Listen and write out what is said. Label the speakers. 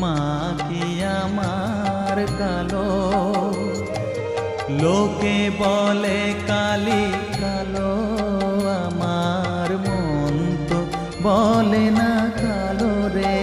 Speaker 1: মা কি আমার কালো। লোকে বলে কালি কালো, আমার মন তো বলে না কালো রে।